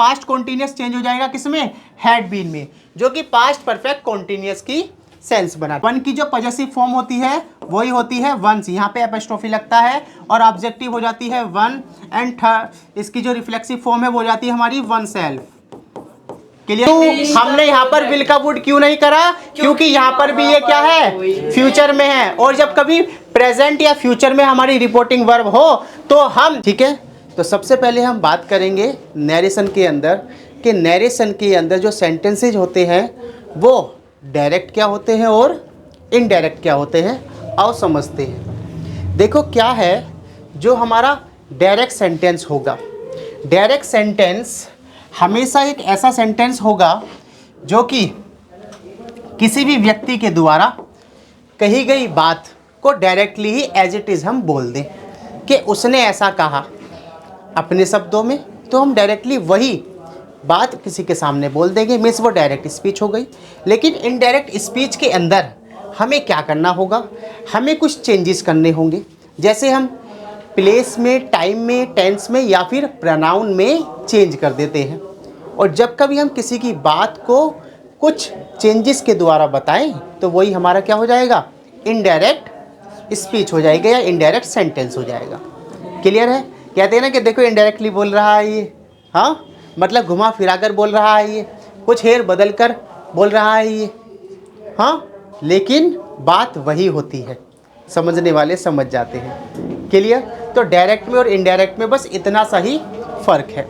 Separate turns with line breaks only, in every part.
Past continuous change हो जाएगा किसमें, हैड बीन में, जो कि पास्ट परफेक्ट कॉन्टिन्यूअस की सेंस बना। वन की जो पॉजेसिव फॉर्म होती है वही होती है वंस, यहाँ पे एपोस्ट्रोफी लगता है और ऑब्जेक्टिव हो जाती है वन, एंड थर्ड इसकी जो रिफ्लेक्सिव फॉर्म है वो हो जाती है हमारी वन सेल्फ। क्लियर? तो हमने यहाँ पर विल का वुड क्यों नहीं करा, क्योंकि यहाँ पर भी ये क्या है, फ्यूचर में है, और जब कभी प्रेजेंट या फ्यूचर में हमारी रिपोर्टिंग वर्ब हो तो हम, ठीक है। तो सबसे पहले हम बात करेंगे नैरेशन के अंदर कि नैरेशन के अंदर जो सेंटेंसेज होते हैं वो डायरेक्ट क्या होते हैं और इनडायरेक्ट क्या होते हैं, आओ समझते हैं। देखो क्या है, जो हमारा डायरेक्ट सेंटेंस होगा, डायरेक्ट सेंटेंस हमेशा एक ऐसा सेंटेंस होगा जो कि किसी भी व्यक्ति के द्वारा कही गई बात को डायरेक्टली ही एज इट इज़ हम बोल दें कि उसने ऐसा कहा अपने शब्दों में, तो हम डायरेक्टली वही बात किसी के सामने बोल देंगे, मीन्स वो डायरेक्ट स्पीच हो गई। लेकिन इनडायरेक्ट स्पीच के अंदर हमें क्या करना होगा, हमें कुछ चेंजेस करने होंगे, जैसे हम प्लेस में, टाइम में, टेंस में या फिर प्रोनाउन में चेंज कर देते हैं। और जब कभी हम किसी की बात को कुछ चेंजेस के द्वारा बताएं तो वही हमारा क्या हो जाएगा, इनडायरेक्ट स्पीच हो जाएगा या इनडायरेक्ट सेंटेंस हो जाएगा। क्लियर है? कहते हैं ना कि देखो इनडायरेक्टली बोल रहा है ये, हाँ, मतलब घुमा फिरा कर बोल रहा है ये, कुछ हेर बदल कर बोल रहा है ये, हाँ, लेकिन बात वही होती है, समझने वाले समझ जाते हैं। क्लियर? तो डायरेक्ट में और इनडायरेक्ट में बस इतना सा ही फ़र्क है।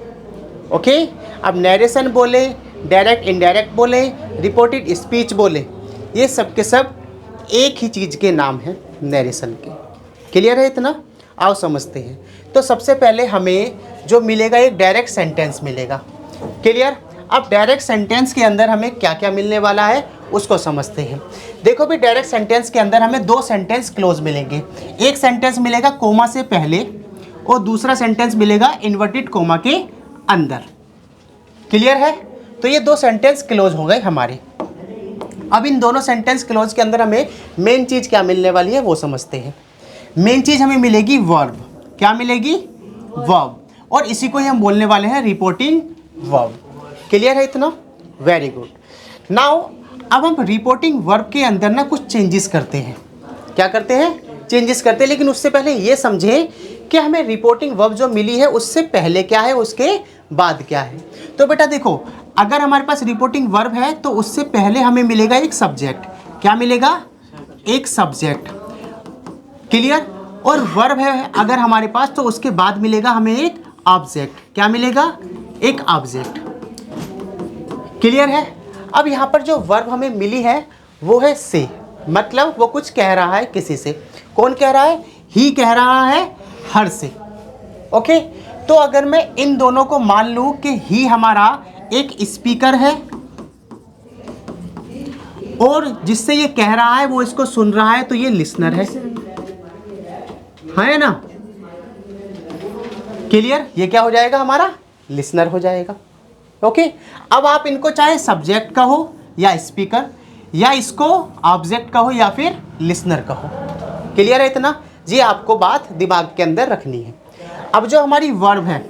ओके, अब नैरेशन बोले, डायरेक्ट इनडायरेक्ट बोले, रिपोर्टेड स्पीच बोले, ये सब के सब एक ही चीज़ के नाम हैं, नैरेशन के। क्लियर है इतना? आओ समझते हैं। तो सबसे पहले हमें जो मिलेगा एक डायरेक्ट सेंटेंस मिलेगा। क्लियर? अब डायरेक्ट सेंटेंस के अंदर हमें क्या क्या मिलने वाला है उसको समझते हैं। देखो भी, डायरेक्ट सेंटेंस के अंदर हमें दो सेंटेंस क्लोज मिलेंगे। एक सेंटेंस मिलेगा कोमा से पहले और दूसरा सेंटेंस मिलेगा इन्वर्टेड कोमा के अंदर। क्लियर है? तो ये दो सेंटेंस क्लोज हो गए हमारे। अब इन दोनों सेंटेंस क्लोज के अंदर हमें मेन चीज़ क्या मिलने वाली है वो समझते हैं। मेन चीज़ हमें मिलेगी वर्ब। क्या मिलेगी? वर्ब। और इसी को ही हम बोलने वाले हैं रिपोर्टिंग वर्ब। क्लियर है इतना? Very good. नाउ अब हम रिपोर्टिंग वर्ब के अंदर ना कुछ चेंजेस करते हैं। क्या करते हैं? चेंजेस करते हैं। लेकिन उससे पहले ये समझें कि हमें रिपोर्टिंग वर्ब जो मिली है उससे पहले क्या है, उसके बाद क्या है। तो बेटा देखो, अगर हमारे पास रिपोर्टिंग वर्ब है तो उससे पहले हमें मिलेगा एक सब्जेक्ट। क्या मिलेगा? एक सब्जेक्ट। क्लियर? और वर्ब है अगर हमारे पास तो उसके बाद मिलेगा हमें एक ऑब्जेक्ट। क्या मिलेगा? एक ऑब्जेक्ट। क्लियर है? अब यहाँ पर जो वर्ब हमें मिली है वो है से, मतलब वो कुछ कह रहा है किसी से। कौन कह रहा है? ही कह रहा है हर से। ओके, तो अगर मैं इन दोनों को मान लूँ कि ही हमारा एक स्पीकर है और जिससे ये कह रहा है वो इसको सुन रहा है, तो ये लिसनर है ना? क्लियर? ये क्या हो जाएगा हमारा? लिसनर हो जाएगा। ओके, अब आप इनको चाहे सब्जेक्ट कहो या स्पीकर, या इसको ऑब्जेक्ट कहो या फिर लिसनर कहो। क्लियर है इतना? जी, आपको बात दिमाग के अंदर रखनी है। अब जो हमारी वर्ब है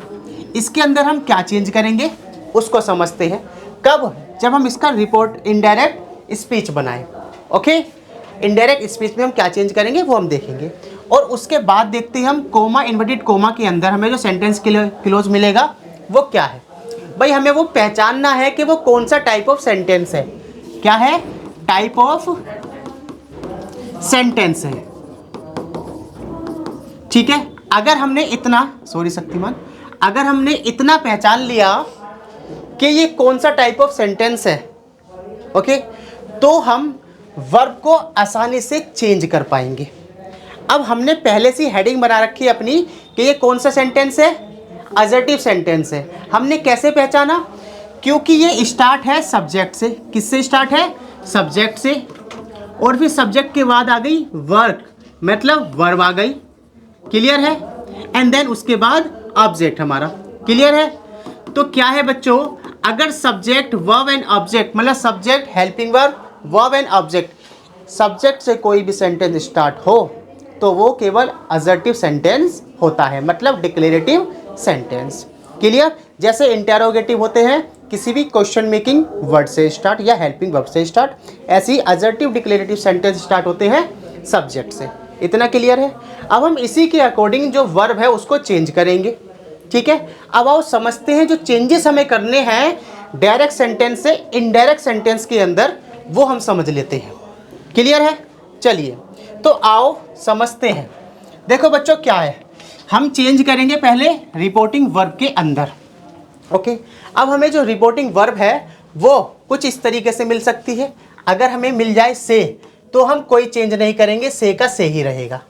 इसके अंदर हम क्या चेंज करेंगे उसको समझते हैं। कब? जब हम इसका रिपोर्ट इनडायरेक्ट स्पीच बनाएं। ओके, इनडायरेक्ट स्पीच में हम क्या चेंज करेंगे वो हम देखेंगे। और उसके बाद देखते हैं हम कोमा, इन्वर्टेड कोमा के अंदर हमें जो सेंटेंस क्लोज मिलेगा वो क्या है। भाई हमें वो पहचानना है कि वो कौन सा टाइप ऑफ सेंटेंस है। क्या है? टाइप ऑफ सेंटेंस है। ठीक है, अगर हमने इतना, सॉरी शक्तिमान, अगर हमने इतना पहचान लिया कि ये कौन सा टाइप ऑफ सेंटेंस है, ओके, तो हम वर्ब को आसानी से चेंज कर पाएंगे। अब हमने पहले से हेडिंग बना रखी है अपनी कि ये कौन सा सेंटेंस है, असर्टिव सेंटेंस है। हमने कैसे पहचाना? क्योंकि ये स्टार्ट है सब्जेक्ट से। किससे स्टार्ट है? सब्जेक्ट से। और फिर सब्जेक्ट के बाद आ गई वर्क, मतलब वर्ब आ गई। क्लियर है? एंड देन उसके बाद ऑब्जेक्ट हमारा। क्लियर है? तो क्या है बच्चों, अगर सब्जेक्ट, वर्ब एंड ऑब्जेक्ट, मतलब subject, helping verb, verb and object, subject से कोई भी सेंटेंस स्टार्ट हो तो वो केवल असर्टिव सेंटेंस होता है, मतलब डिक्लेरेटिव सेंटेंस। क्लियर? जैसे इंटेरोगेटिव होते हैं किसी भी क्वेश्चन मेकिंग वर्ड से स्टार्ट या हेल्पिंग वर्ब से स्टार्ट, ऐसे ही असर्टिव डिक्लेरेटिव सेंटेंस स्टार्ट होते हैं सब्जेक्ट से। इतना क्लियर है? अब हम इसी के अकॉर्डिंग जो वर्ब है उसको चेंज करेंगे। ठीक है, अब आओ समझते हैं जो चेंजेस हमें करने हैं डायरेक्ट सेंटेंस से इनडायरेक्ट सेंटेंस के अंदर, वो हम समझ लेते हैं। क्लियर है? चलिए तो आओ समझते हैं। देखो बच्चों क्या है, हम चेंज करेंगे पहले रिपोर्टिंग वर्ब के अंदर। ओके, अब हमें जो रिपोर्टिंग वर्ब है वो कुछ इस तरीके से मिल सकती है। अगर हमें मिल जाए से, तो हम कोई चेंज नहीं करेंगे, से का से ही रहेगा।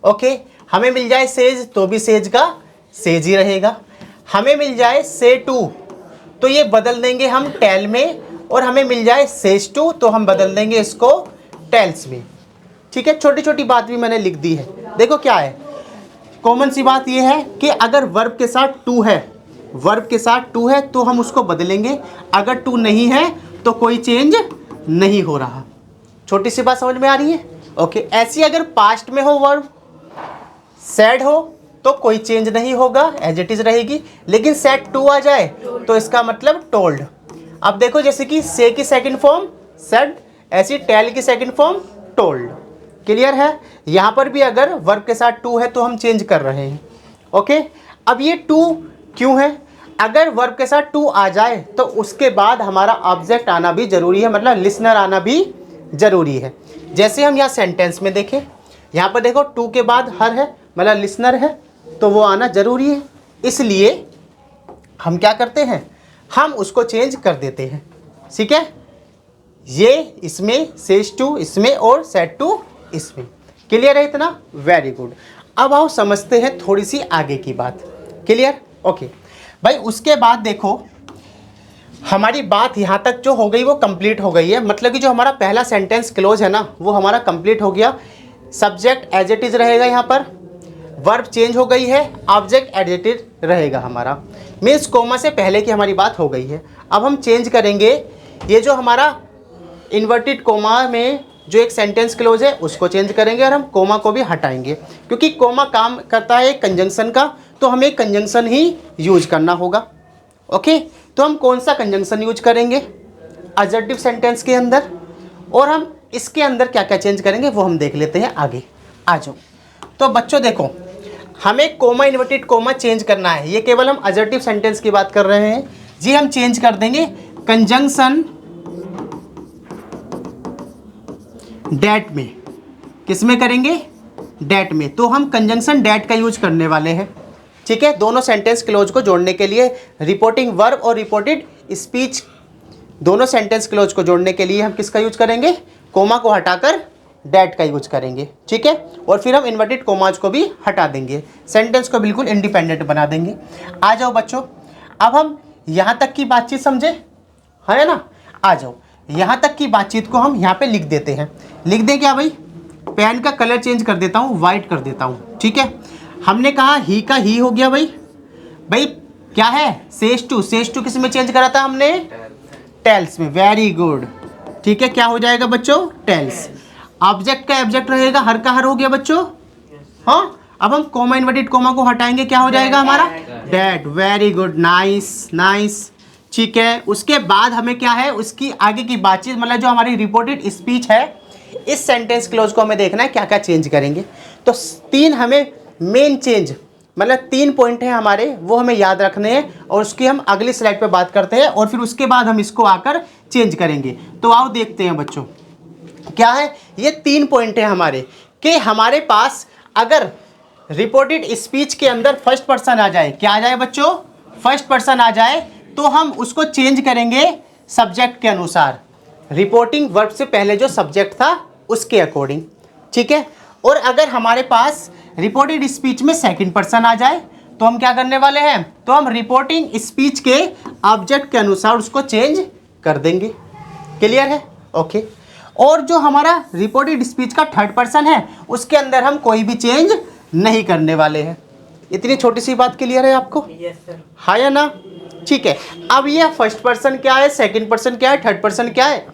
ओके, हमें मिल जाए सेज तो भी सेज का सेज ही रहेगा। हमें मिल जाए से टू तो ये बदल देंगे हम टेल में, और हमें मिल जाए सेज टू तो हम बदल देंगे इसको टेल्स में। ठीक है, छोटी छोटी बात भी मैंने लिख दी है। देखो क्या है, कॉमन सी बात ये है कि अगर वर्ब के साथ टू है, वर्ब के साथ टू है तो हम उसको बदलेंगे, अगर टू नहीं है तो कोई चेंज नहीं हो रहा। छोटी सी बात समझ में आ रही है? ओके, ऐसी अगर पास्ट में हो वर्ब, सैड हो तो कोई चेंज नहीं होगा, एज इट इज रहेगी। लेकिन सेड टू आ जाए तो इसका मतलब टोल्ड। अब देखो जैसे कि से की सेकंड फॉर्म सेड, ऐसी टेल की सेकंड फॉर्म टोल्ड। क्लियर है? यहाँ पर भी अगर वर्ब के साथ टू है तो हम चेंज कर रहे हैं। ओके, अब ये टू क्यों है? अगर वर्ब के साथ टू आ जाए तो उसके बाद हमारा ऑब्जेक्ट आना भी जरूरी है, मतलब लिसनर आना भी जरूरी है। जैसे हम यहाँ सेंटेंस में देखें, यहाँ पर देखो टू के बाद हर है, मतलब लिसनर है, तो वो आना जरूरी है। इसलिए हम क्या करते हैं, हम उसको चेंज कर देते हैं। ठीक है, ये इसमें, सेज टू इसमें और सेड टू इसमें। क्लियर है इतना? Very good. अब आओ समझते हैं थोड़ी सी आगे की बात। क्लियर? ओके भाई, उसके बाद देखो हमारी बात यहाँ तक जो हो गई वो कंप्लीट हो गई है। मतलब कि जो हमारा पहला सेंटेंस क्लोज है ना, वो हमारा कंप्लीट हो गया। सब्जेक्ट एज इट इज रहेगा, यहाँ पर वर्ब चेंज हो गई है, ऑब्जेक्ट एज इट इज रहेगा हमारा, मीन्स कोमा से पहले की हमारी बात हो गई है। अब हम चेंज करेंगे ये जो हमारा इन्वर्टेड कोमा में जो एक सेंटेंस क्लोज है उसको चेंज करेंगे, और हम कोमा को भी हटाएंगे, क्योंकि कोमा काम करता है कंजंक्शन का, तो हमें कंजंक्शन ही यूज करना होगा। ओके, तो हम कौन सा कंजंक्शन यूज करेंगे असर्टिव सेंटेंस के अंदर, और हम इसके अंदर क्या क्या चेंज करेंगे वो हम देख लेते हैं आगे। आ जाओ। तो बच्चों देखो, हमें कोमा इन्वर्टेड कोमा चेंज करना है। ये केवल हम असर्टिव सेंटेंस की बात कर रहे हैं जी। हम चेंज कर देंगे कंजंक्शन डेट में। किस में करेंगे? डेट में। तो हम कंजंक्शन डेट का यूज करने वाले हैं। ठीक है, दोनों सेंटेंस क्लोज को जोड़ने के लिए, रिपोर्टिंग वर्ब और रिपोर्टेड स्पीच दोनों सेंटेंस क्लोज को जोड़ने के लिए हम किसका यूज करेंगे? कोमा को हटाकर डेट का यूज करेंगे। ठीक है, और फिर हम इन्वर्टेड कोमाज को भी हटा देंगे, सेंटेंस को बिल्कुल इंडिपेंडेंट बना देंगे। आ जाओ बच्चों, अब हम यहाँ तक की बातचीत समझे, है ना? आ जाओ, यहाँ तक की बातचीत को हम यहाँ पे लिख देते हैं। लिख दें क्या भाई? पेन का कलर चेंज कर देता हूँ, वाइट कर देता हूँ। ठीक है, हमने कहा ही का ही हो गया भाई। भाई क्या है? Says to. सेज टू किस में चेंज करा था हमने? टेल्स में। Very good. ठीक है, क्या हो जाएगा बच्चों? टेल्स। ऑब्जेक्ट का ऑब्जेक्ट रहेगा, हर का हर हो गया बच्चों। हाँ, अब हम कोमा इन्वर्टेड कोमा को हटाएंगे, क्या हो जाएगा हमारा? Date. Very good, nice nice. ठीक है, उसके बाद हमें क्या है, उसकी आगे की बातचीत, मतलब जो हमारी रिपोर्टेड स्पीच है, इस सेंटेंस क्लोज को हमें देखना है क्या क्या चेंज करेंगे। तो तीन हमें मेन चेंज, मतलब 3 पॉइंट हैं हमारे, वो हमें याद रखने हैं, और उसकी हम अगली स्लाइड पे बात करते हैं, और फिर उसके बाद हम इसको आकर चेंज करेंगे। तो आओ देखते हैं बच्चों क्या है। ये 3 पॉइंट हैं हमारे, कि हमारे पास अगर रिपोर्टेड स्पीच के अंदर फर्स्ट पर्सन आ जाए, क्या आ जाए बच्चों? फर्स्ट पर्सन आ जाए, तो हम उसको चेंज करेंगे सब्जेक्ट के अनुसार, रिपोर्टिंग वर्ब से पहले जो सब्जेक्ट था उसके अकॉर्डिंग। ठीक है, और अगर हमारे पास रिपोर्टेड स्पीच में सेकंड पर्सन आ जाए तो हम क्या करने वाले हैं? तो हम रिपोर्टिंग स्पीच के ऑब्जेक्ट के अनुसार उसको चेंज कर देंगे। क्लियर है? ओके। और जो हमारा रिपोर्टेड स्पीच का थर्ड पर्सन है उसके अंदर हम कोई भी चेंज नहीं करने वाले हैं। इतनी छोटी सी बात क्लियर है आपको?
Yes sir.
हाँ या ना? ठीक है, अब ये फर्स्ट पर्सन क्या है, सेकंड पर्सन क्या है, थर्ड पर्सन क्या है,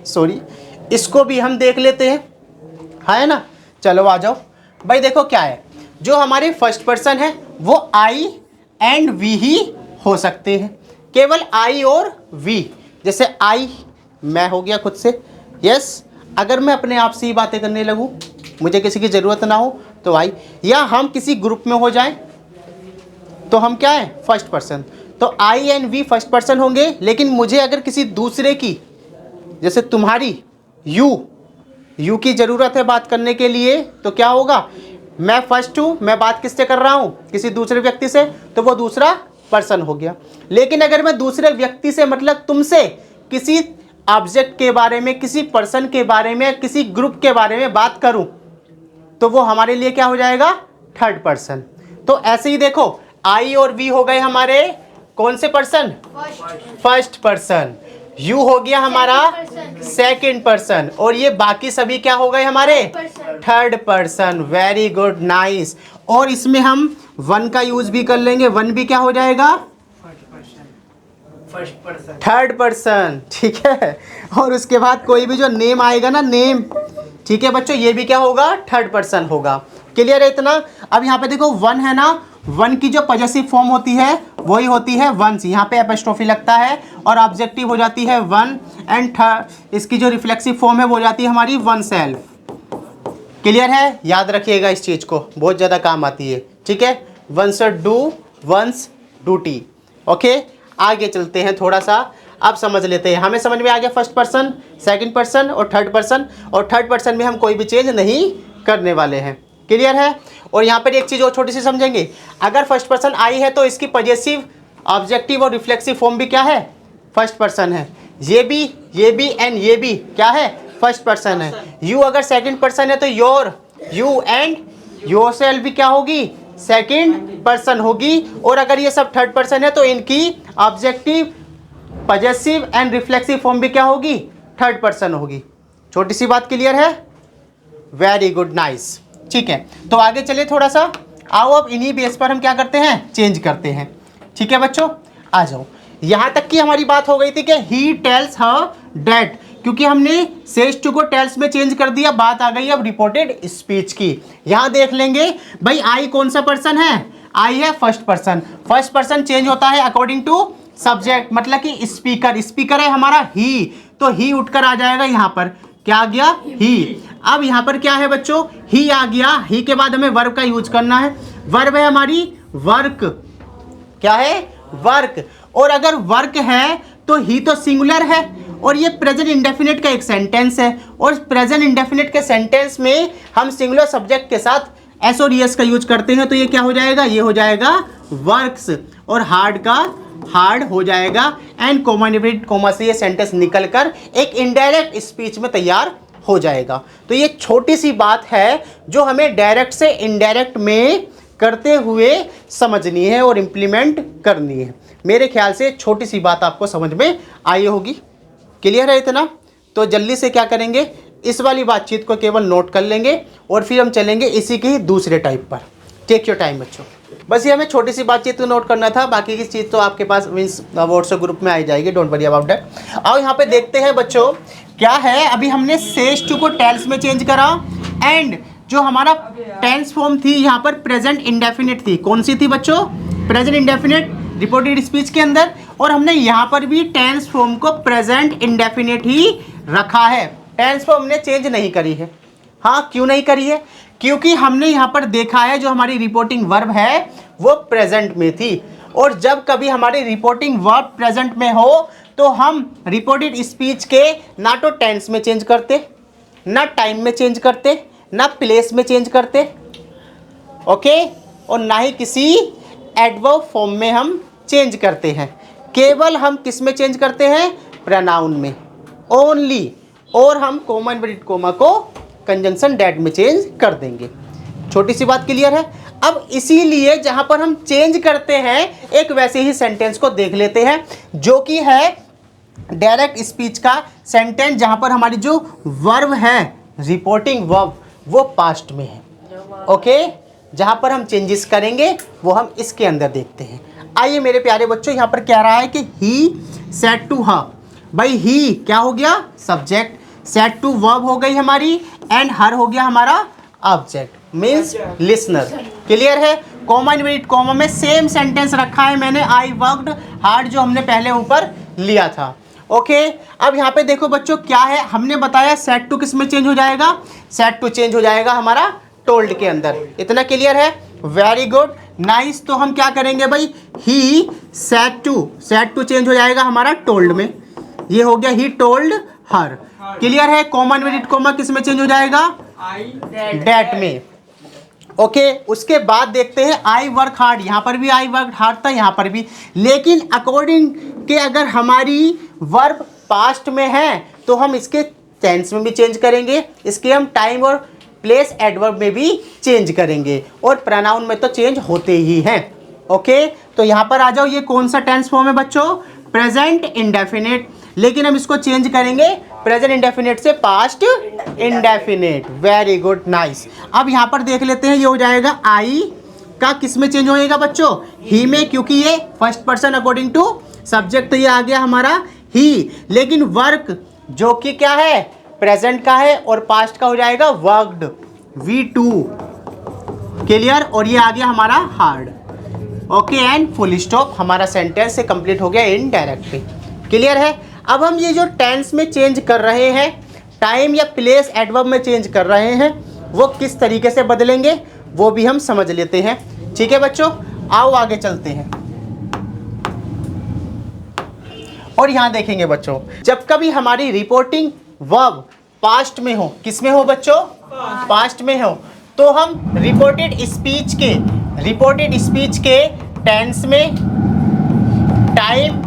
सॉरी, इसको भी हम देख लेते हैं, है ना? चलो आ जाओ भाई। देखो क्या है, जो हमारे फर्स्ट पर्सन है वो आई एंड वी ही हो सकते हैं, केवल आई और वी। जैसे आई मैं हो गया खुद से, यस, अगर मैं अपने आप से ही बातें करने लगूं, मुझे किसी की ज़रूरत ना हो तो आई, या हम किसी ग्रुप में हो जाएं तो हम क्या है, फर्स्ट पर्सन, तो आई एंड वी फर्स्ट पर्सन होंगे। लेकिन मुझे अगर किसी दूसरे की, जैसे तुम्हारी यू की ज़रूरत है बात करने के लिए, तो क्या होगा, मैं फर्स्ट हूँ, मैं बात किससे कर रहा हूँ, किसी दूसरे व्यक्ति से, तो वो दूसरा पर्सन हो गया। लेकिन अगर मैं दूसरे व्यक्ति से मतलब तुमसे किसी ऑब्जेक्ट के बारे में, किसी पर्सन के बारे में, किसी ग्रुप के बारे में बात करूं, तो वो हमारे लिए क्या हो जाएगा, थर्ड पर्सन। तो ऐसे ही देखो, आई और वी हो गए हमारे कौन से पर्सन, फर्स्ट पर्सन, यू हो गया हमारा सेकंड पर्सन, और ये बाकी सभी क्या हो गए हमारे, third person. Very good, nice. और इसमें हम वन का यूज भी कर लेंगे, वन भी क्या हो जाएगा, थर्ड पर्सन, ठीक है। और उसके बाद कोई भी जो नेम आएगा ना, नेम, ठीक है बच्चों, ये भी क्या होगा, थर्ड पर्सन होगा। क्लियर है इतना। अब यहाँ पे देखो वन है ना, वन की जो पॉजेसिव फॉर्म होती है वही होती है वंस, यहाँ पे एपोस्ट्रोफी लगता है और ऑब्जेक्टिव हो जाती है वन, एंड थर्ड इसकी जो रिफ्लेक्सिव फॉर्म है वो हो जाती है हमारी वन सेल्फ। क्लियर है, याद रखिएगा इस चीज़ को, बहुत ज़्यादा काम आती है, ठीक है। Once do, once duty. Okay, आगे चलते हैं थोड़ा सा, अब समझ लेते हैं। हमें समझ में आ गया फर्स्ट पर्सन, सेकंड पर्सन और थर्ड पर्सन, और थर्ड पर्सन में हम कोई भी चेंज नहीं करने वाले हैं। क्लियर है। और यहाँ पर एक चीज़ और छोटी सी समझेंगे, अगर फर्स्ट पर्सन आई है तो इसकी पॉजेसिव, ऑब्जेक्टिव और रिफ्लेक्सिव फॉर्म भी क्या है, फर्स्ट पर्सन है। ये भी एंड ये भी क्या है, फर्स्ट पर्सन है। यू अगर सेकंड पर्सन है तो योर, यू एंड योरसेल्फ भी क्या होगी, सेकंड पर्सन होगी। और अगर ये सब थर्ड पर्सन है तो इनकी objective, possessive and reflexive form भी क्या होगी, थर्ड पर्सन होगी। छोटी सी बात क्लियर है, वेरी गुड, नाइस, ठीक है। तो आगे चले थोड़ा सा, आओ अब इन्हीं बेस पर हम क्या करते हैं, चेंज करते हैं। ठीक है बच्चों, आ जाओ। यहाँ तक की हमारी बात हो गई थी कि ही टेल्स हर डैट, क्योंकि हमने सेज टू को टेल्स में चेंज कर दिया। बात आ गई अब रिपोर्टेड स्पीच की। यहाँ देख लेंगे भाई, आई कौन सा पर्सन है, आई है first person. First person change होता है अकॉर्डिंग टू सब्जेक्ट, मतलब कि स्पीकर, स्पीकर है हमारा ही, तो ही उठकर आ जाएगा यहाँ पर, क्या आ गया, ही। अब यहाँ पर क्या है बच्चों, ही आ गया, ही के बाद हमें वर्ब का यूज करना है। वर्ब है हमारी वर्क, क्या है, वर्क। और अगर वर्क है तो ही तो सिंगुलर है, और ये प्रेजेंट इंडेफिनिट का एक सेंटेंस है, और प्रेजेंट इंडेफिनिट के सेंटेंस में हम सिंगुलर सब्जेक्ट के साथ एस और एस का यूज करते हैं, तो ये क्या हो जाएगा, ये हो जाएगा वर्क्स, और हार्ड का हार्ड हो जाएगा। एंड कोमा इंडेफिनिट कोमा से ये सेंटेंस निकलकर एक इनडायरेक्ट स्पीच में तैयार हो जाएगा। तो ये छोटी सी बात है जो हमें डायरेक्ट से इनडायरेक्ट में करते हुए समझनी है और इम्प्लीमेंट करनी है। मेरे ख्याल से छोटी सी बात आपको समझ में आई होगी। क्लियर है इतना। तो जल्दी से क्या करेंगे, इस वाली बातचीत को केवल नोट कर लेंगे और फिर हम चलेंगे इसी के ही दूसरे टाइप पर। टेक योर टाइम बच्चों, बस ये हमें छोटी सी बातचीत को नोट करना था, बाकी की चीज़ तो आपके पास मीन्स व्हाट्सएप ग्रुप में आई जाएगी, डोंट वरी अबाउट दैट। आओ यहाँ पे देखते हैं बच्चों क्या है। अभी हमने सेज टू को टेल्स में चेंज करा, एंड जो हमारा टेंस फॉर्म थी यहाँ पर प्रेजेंट इंडेफिनिट थी। कौन सी थी बच्चों, प्रेजेंट इंडेफिनिट रिपोर्टेड स्पीच के अंदर, और हमने यहाँ पर भी टेंस फॉर्म को प्रेजेंट इंडेफिनिट ही रखा है। टेंस फॉर्म हमने चेंज नहीं करी है। हाँ, क्यों नहीं करी है, क्योंकि हमने यहाँ पर देखा है जो हमारी रिपोर्टिंग वर्ब है वो प्रेजेंट में थी, और जब कभी हमारी रिपोर्टिंग वर्ब प्रेजेंट में हो तो हम रिपोर्टेड स्पीच के ना तो टेंस में चेंज करते, ना टाइम में चेंज करते, ना प्लेस में चेंज करते, ओके, और ना ही किसी एडवर्ब फॉर्म में हम चेंज करते हैं। केवल हम किस में चेंज करते हैं, प्रोनाउन में ओनली, और हम कोमा इन्वर्टेड कोमा को कंजंक्शन डैट में चेंज कर देंगे। छोटी सी बात क्लियर है। अब इसीलिए जहां पर हम चेंज करते हैं एक वैसे ही सेंटेंस को देख लेते हैं जो कि है डायरेक्ट स्पीच का सेंटेंस, जहां पर हमारी जो वर्ब है रिपोर्टिंग वर्ब वो पास्ट में है। ओके, जहां पर हम चेंजेस करेंगे वो हम इसके अंदर देखते हैं। आइए मेरे प्यारे बच्चों, यहाँ पर कह रहा है कि ही सेड टू हर। भाई ही क्या हो गया, सब्जेक्ट, सेड टू वर्ब हो गई हमारी, एंड हर हो गया हमारा ऑब्जेक्ट मीन्स लिसनर। क्लियर है। कॉमा इनवर्टेड कॉमा में सेम सेंटेंस रखा है मैंने, आई वर्कड हार्ड, जो हमने पहले ऊपर लिया था। ओके अब यहाँ पे देखो बच्चों क्या है, हमने बताया सेट टू किस में चेंज हो जाएगा, सेट टू चेंज हो जाएगा हमारा टोल्ड के अंदर। इतना क्लियर है? Very good nice. तो हम क्या करेंगे भाई, ही सेट टू चेंज हो जाएगा हमारा टोल्ड में, ये हो गया ही टोल्ड हर। क्लियर है? कॉमा इनवर्टेड कॉमा किस में चेंज हो जाएगा, डेट में। ओके उसके बाद देखते हैं आई वर्क हार्ड, यहाँ पर भी आई वर्क हार्ड था, यहाँ पर भी, लेकिन अकॉर्डिंग के अगर हमारी वर्ब पास्ट में है तो हम इसके टेंस में भी चेंज करेंगे, इसके हम टाइम और प्लेस एडवर्ब में भी चेंज करेंगे, और प्रोनाउन में तो चेंज होते ही हैं। ओके तो यहाँ पर आ जाओ, ये कौन सा टेंस फॉर्म है बच्चों, प्रेजेंट इंडेफिनिट, लेकिन हम इसको चेंज करेंगे प्रेजेंट इंडेफिनिट से past indefinite. Very good nice. अब यहाँ पर देख लेते हैं, ये हो जाएगा आई का किस में चेंज होएगा बच्चों, ही में, क्योंकि ये first person according to subject, तो ये आ गया हमारा ही। लेकिन वर्क जो कि क्या है, प्रेजेंट का है, और पास्ट का हो जाएगा वर्कड, V2। क्लियर? और ये आ गया हमारा hard. Okay and full stop, हमारा सेंटेंस से कंप्लीट हो गया इनडायरेक्ट। क्लियर है? अब हम ये जो टेंस में चेंज कर रहे हैं, टाइम या प्लेस एडवर्ब में चेंज कर रहे हैं, वो किस तरीके से बदलेंगे वो भी हम समझ लेते हैं। ठीक है बच्चों, आओ आगे चलते हैं। और यहाँ देखेंगे बच्चों, जब कभी हमारी रिपोर्टिंग वर्ब पास्ट में हो, किस में हो बच्चों, पास्ट में हो, तो हम रिपोर्टेड स्पीच के टेंस में टाइम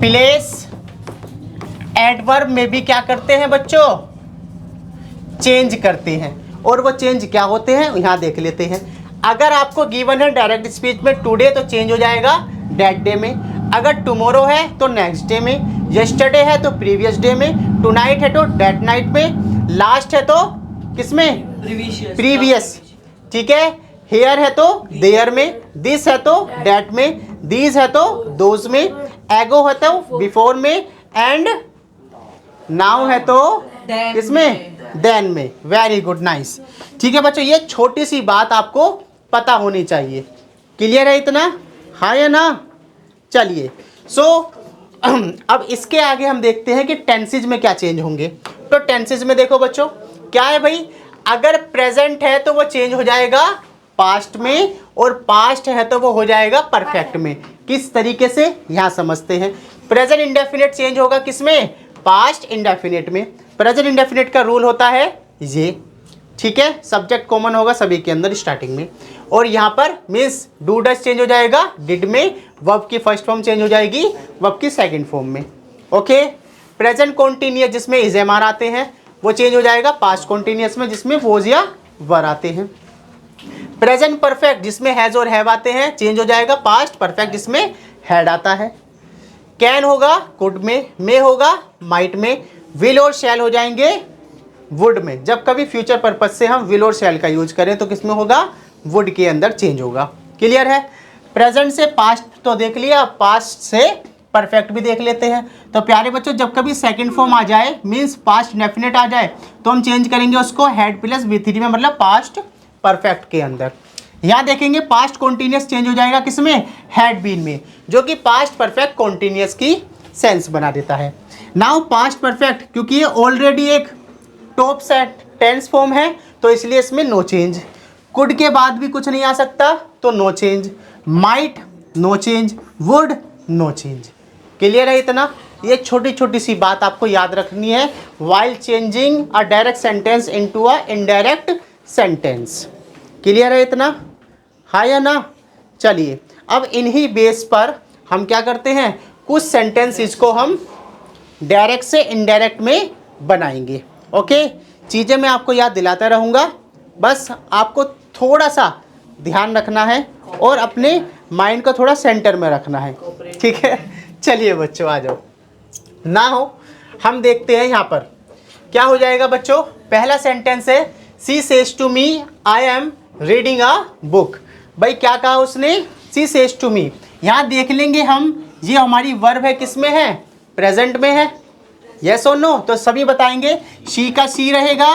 प्लेस एडवर्ब में भी क्या करते हैं बच्चों, चेंज करते हैं। और वो चेंज क्या होते हैं यहाँ देख लेते हैं। अगर आपको गिवन है डायरेक्ट स्पीच में टुडे, तो चेंज हो जाएगा दैट डे में, अगर टुमारो है तो नेक्स्ट डे में, यस्टरडे है तो प्रीवियस डे में, टुनाइट है तो दैट नाइट में, लास्ट है तो किसमें, प्रीवियस। ठीक है? हेयर है तो देयर में, दिस है तो दैट में, दीज है तो दोज में, एगो है तो बिफोर में, एंड नाउ है तो किसमें, देन में। Very good nice. ठीक है बच्चों, ये छोटी सी बात आपको पता होनी चाहिए। क्लियर है इतना? हाँ या ना? चलिए अब इसके आगे हम देखते हैं कि टेंसेज में क्या चेंज होंगे। तो टेंसेज में देखो बच्चों क्या है भाई, अगर प्रेजेंट है तो वो चेंज हो जाएगा पास्ट में, और पास्ट है तो वो हो जाएगा परफेक्ट में। किस तरीके से यहाँ समझते हैं। प्रेजेंट इंडेफिनिट चेंज होगा किसमें, पास्ट इंडेफिनिट में। प्रेजेंट इंडेफिनिट का रूल होता है ये, ठीक है, सब्जेक्ट कॉमन होगा सभी के अंदर स्टार्टिंग में, और यहाँ पर मीन्स डू डज चेंज हो जाएगा डिड में, वर्ब की फर्स्ट फॉर्म चेंज हो जाएगी वर्ब की सेकंड फॉर्म में। ओके प्रेजेंट कॉन्टिन्यूअस जिसमें इज एम आर आते हैं वो चेंज हो जाएगा पास्ट कॉन्टिन्यूअस में जिसमें वोज या वर आते हैं। प्रेजेंट परफेक्ट जिसमें हैज और हैव आते हैं चेंज हो जाएगा पास्ट परफेक्ट जिसमें हैड आता है। कैन होगा कुड में, मे होगा माइट में, विल और शैल हो जाएंगे वुड में। जब कभी फ्यूचर पर्पज से हम विल और शैल का यूज करें तो किसमें होगा, वुड के अंदर चेंज होगा। क्लियर है? प्रेजेंट से पास्ट तो देख लिया, पास्ट से परफेक्ट भी देख लेते हैं। तो प्यारे बच्चों जब कभी सेकंड फॉर्म आ जाए मीन्स पास्ट डेफिनेट आ जाए तो हम चेंज करेंगे उसको हैड प्लस V3 में, मतलब पास्ट परफेक्ट के अंदर। यहाँ देखेंगे पास्ट कॉन्टिन्यूस चेंज हो जाएगा किसमें, हैड बीन में, जो कि पास्ट परफेक्ट कॉन्टिन्यूस की सेंस बना देता है। नाउ पास्ट परफेक्ट क्योंकि ये ऑलरेडी एक टॉप सेट टेंस फॉर्म है तो इसलिए इसमें नो चेंज। कुड के बाद भी कुछ नहीं आ सकता तो no change, might no change, would no change. Clear है इतना? ये छोटी छोटी सी बात आपको याद रखनी है while changing a direct sentence into a indirect sentence. Clear है इतना? हाँ या ना? चलिए अब इन्हीं बेस पर हम क्या करते हैं, कुछ सेंटेंसेस को हम डायरेक्ट से इनडायरेक्ट में बनाएंगे। ओके चीज़ें मैं आपको याद दिलाता रहूँगा, बस आपको थोड़ा सा ध्यान रखना है और अपने माइंड को थोड़ा सेंटर में रखना है। ठीक है चलिए बच्चों आ जाओ। ना हो हम देखते हैं यहाँ पर क्या हो जाएगा बच्चों। पहला सेंटेंस है she says to me I am reading a book. भाई क्या कहा उसने, सी सेज टू मी। यहाँ देख लेंगे हम ये हमारी वर्ब है किस में है, प्रेजेंट में है, यस और नो। तो सभी बताएंगे शी का सी रहेगा,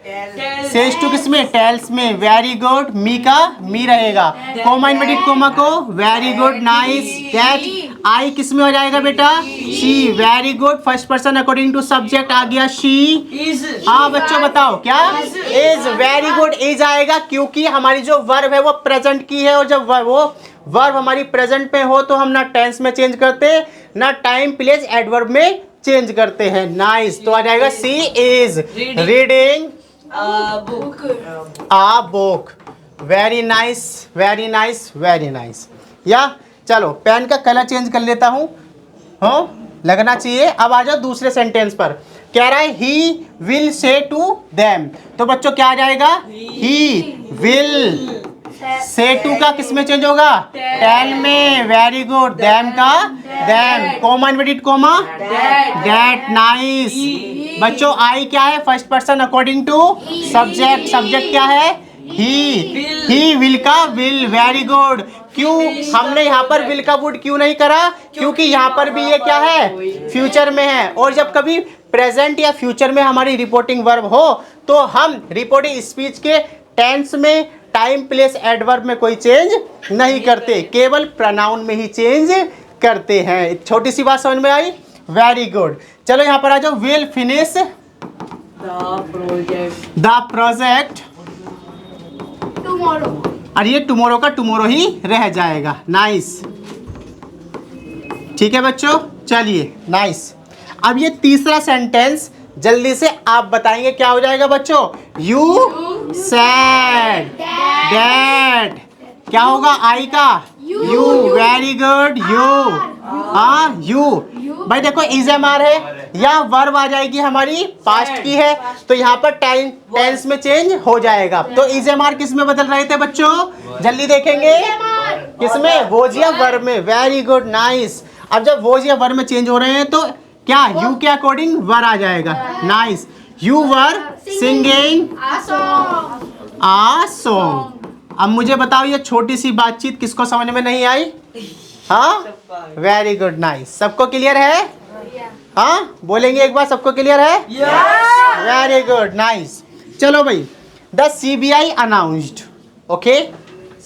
सेज टू किसमें, टेल्स में, वेरी गुड। मी का मी रहेगा, कोमा इन्वर्टेड कोमा को, very good nice. That I किसमें हो जाएगा बेटा, she, very good. First person according to subject आ गया शी। हाँ बच्चों बताओ क्या, इज, वेरी गुड। इज आएगा क्योंकि हमारी जो वर्ब है वो प्रेजेंट की है, और जब वो वर्ब हमारी प्रेजेंट में हो तो हम ना टेंस में चेंज करते, ना टाइम प्लेस एडवर्ब में चेंज करते हैं। नाइस। तो आ जाएगा she is reading a book. Very nice, very nice, very nice. या चलो पेन का कलर चेंज कर लेता हूँ, हो लगना चाहिए। अब आ जाओ दूसरे सेंटेंस पर। कह रहा है he will say to them, तो बच्चों क्या आ जाएगा, ही विल। से टू का किस में चेंज होगा, टेल में, वेरी गुड। देम का them, comma inverted comma, that, nice. बच्चों आई क्या है, first person according to subject, subject क्या है, ही विल का विल, वेरी गुड। क्यों हमने यहाँ पर विल का वुड क्यों नहीं करा, क्योंकि यहाँ पर भी ये क्या है, फ्यूचर में है। और जब कभी प्रेजेंट या फ्यूचर में हमारी रिपोर्टिंग वर्ब हो तो हम रिपोर्टिंग स्पीच के टेंस में, टाइम प्लेस एडवर्ब में कोई चेंज नहीं करते, केवल प्रोनाउन में ही चेंज करते हैं। छोटी सी बात समझ में आई, वेरी गुड। चलो यहाँ पर आ जाओ, will finish the project
tomorrow.
और ये टुमारो का टुमारो ही रह जाएगा। नाइस, ठीक है बच्चों, चलिए नाइस। अब ये तीसरा सेंटेंस जल्दी से आप बताएंगे क्या हो जाएगा बच्चों, यू सेड दैट, क्या होगा आई का, यू, वेरी गुड। यू, हाँ यू। भाई देखो इज एम आर है, या वर्ब आ जाएगी हमारी पास्ट की है, तो यहाँ पर टेंस में चेंज हो जाएगा। तो इज एम आर किस में बदल रहे थे बच्चों, जल्दी देखेंगे किसमें, वोज या वर्ब में, वेरी गुड नाइस। अब जब वोज या वर्ब में चेंज हो रहे हैं तो क्या यू के अकॉर्डिंग वर आ जाएगा। Nice, you were singing uh song. अब मुझे बताओ ये छोटी सी बातचीत किसको समझ में नहीं आई, हाँ वेरी गुड नाइस। सबको क्लियर है, हाँ बोलेंगे एक बार, सबको क्लियर है, वेरी गुड नाइस। चलो भाई, द CBI अनाउंस्ड, ओके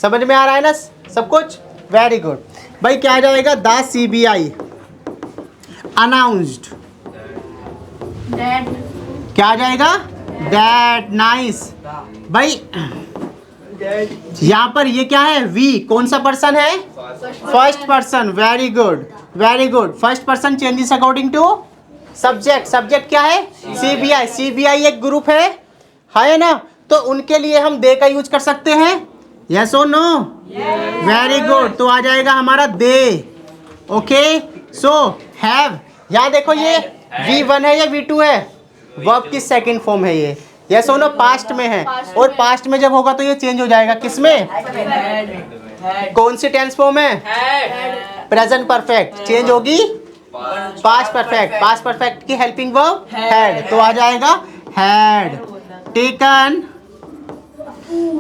समझ में आ रहा है ना सब कुछ, वेरी गुड। भाई क्या आ जाएगा, द CBI अनाउंस्ड, क्या आ जाएगा, दैट, नाइस। भाई यहाँ पर ये क्या है, वी, कौन सा पर्सन है, first person, very good, very good. First person changes according to subject, subject क्या है, CBI, CBI एक ग्रुप है ना, तो उनके लिए हम दे का यूज कर सकते हैं, यस और नो, वेरी गुड। तो आ जाएगा हमारा दे, ओके। सो हैव, यहाँ देखो ये V1 है या V2 है, वर्ब की सेकंड फॉर्म है ये, यस और नो, पास्ट में है, और पास्ट में जब होगा तो ये चेंज हो जाएगा किसमें, कौन सी टेंस फॉर्म है, प्रेजेंट परफेक्ट, चेंज होगी पास्ट परफेक्ट, पास्ट परफेक्ट की हेल्पिंग वर्ब हैड, तो आ जाएगा had taken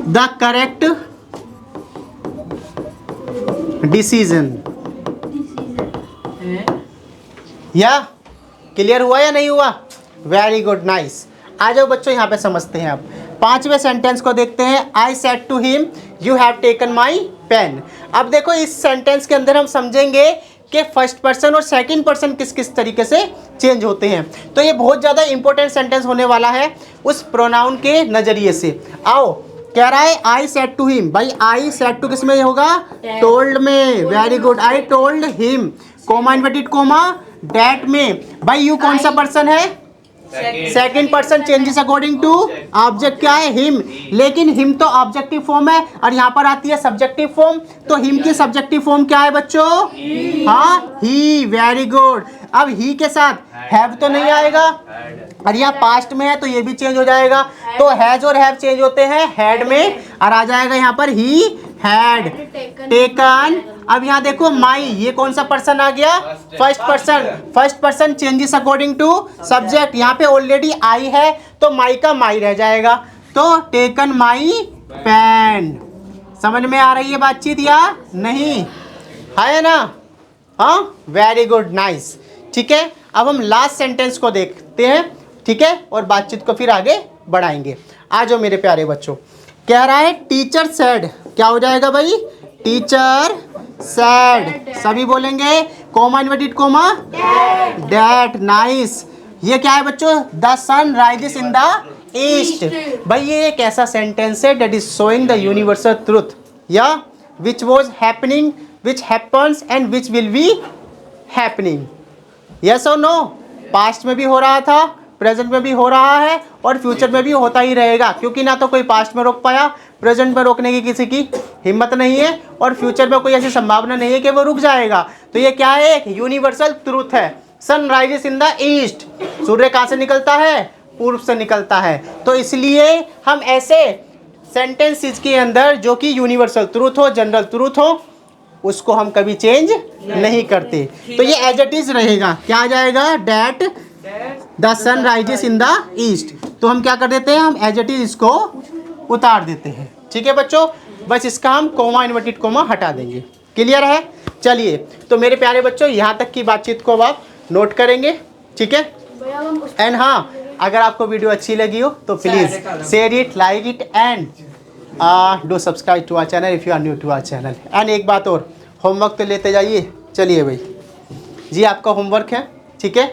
the correct decision. या क्लियर हुआ या नहीं हुआ, वेरी गुड नाइस। आ जाओ बच्चों यहाँ पे समझते हैं। अब पांचवें सेंटेंस को देखते हैं, I said to him you have taken my pen. अब देखो इस सेंटेंस के अंदर हम समझेंगे कि फर्स्ट पर्सन और सेकंड पर्सन किस किस तरीके से चेंज होते हैं, तो ये बहुत ज़्यादा इंपॉर्टेंट सेंटेंस होने वाला है उस प्रोनाउन के नज़रिए से। आओ, कह रहा है आई सेड टू हिम, भाई आई सेड टू किस में होगा, टोल्ड में, very good. I told him, comma inverted comma, that में। भाई यू कौन सा पर्सन है, second person changes according to object क्या है, हिम, लेकिन हिम तो ऑब्जेक्टिव फॉर्म है और यहाँ पर आती है सब्जेक्टिव फॉर्म, तो हिम की सब्जेक्टिव फॉर्म क्या है बच्चों, हाँ ही, वेरी गुड। अब ही के साथ हैव तो नहीं आएगा, और यहाँ पास्ट में है तो ये भी चेंज हो जाएगा, तो हैज और हैव चेंज होते हैं हैड में, और आ जाएगा यहाँ पर ही हैड टेकन। अब यहाँ देखो माई, ये कौन सा पर्सन आ गया, first person, first person changes according to subject, यहाँ पे ऑलरेडी आई है तो माई का माई रह जाएगा, तो टेकन माई पेन। समझ में आ रही है बातचीत या नहीं, है ना, हाँ वेरी गुड नाइस। ठीक है, अब हम लास्ट सेंटेंस को देखते हैं, ठीक है, और बातचीत को फिर आगे बढ़ाएंगे। आ जाओ मेरे प्यारे बच्चों, कह रहा है टीचर सेड, क्या हो जाएगा भाई, टीचर सेड, सभी बोलेंगे comma inverted comma that, nice. ये क्या है बच्चों, the sun rises in the east. भाई ये एक ऐसा सेंटेंस है that is showing the universal truth, या which was happening, which happens and which will be happening. Yes और नो, पास्ट में भी हो रहा था, प्रेजेंट में भी हो रहा है और फ्यूचर में भी होता ही रहेगा, क्योंकि ना तो कोई पास्ट में रोक पाया, प्रेजेंट में रोकने की किसी की हिम्मत नहीं है और फ्यूचर में कोई ऐसी संभावना नहीं है कि वो रुक जाएगा। तो ये क्या है, एक यूनिवर्सल ट्रूथ है। Sun rises in the east, सूर्य कहाँ से निकलता है, पूर्व से निकलता है। तो इसलिए हम ऐसे सेंटेंसेस के अंदर जो कि यूनिवर्सल ट्रूथ हो, जनरल ट्रूथ हो, उसको हम कभी चेंज नहीं करते। तो ये एज इट इज रहेगा, क्या आ जाएगा, that the sun rises in the east. तो हम क्या कर देते हैं, हम एज इट इज इसको उतार देते हैं। ठीक है बच्चों, बस इसका हम कोमा इन्वर्टेड कोमा हटा देंगे। क्लियर है? चलिए, तो मेरे प्यारे बच्चों यहाँ तक की बातचीत को अब आप नोट करेंगे, ठीक है। एंड हाँ, अगर आपको वीडियो अच्छी लगी हो तो please share it, like it and do subscribe to our channel if you are new to our channel. And एक बात और, होमवर्क तो लेते जाइए। चलिए भाई जी, आपका होमवर्क है, ठीक है,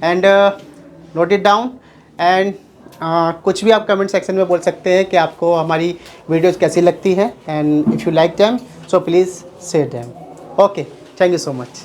and note it down. And कुछ भी आप कमेंट सेक्शन में बोल सकते हैं कि आपको हमारी वीडियोस कैसी लगती है, and if you like them so please share them. Okay, thank you so much.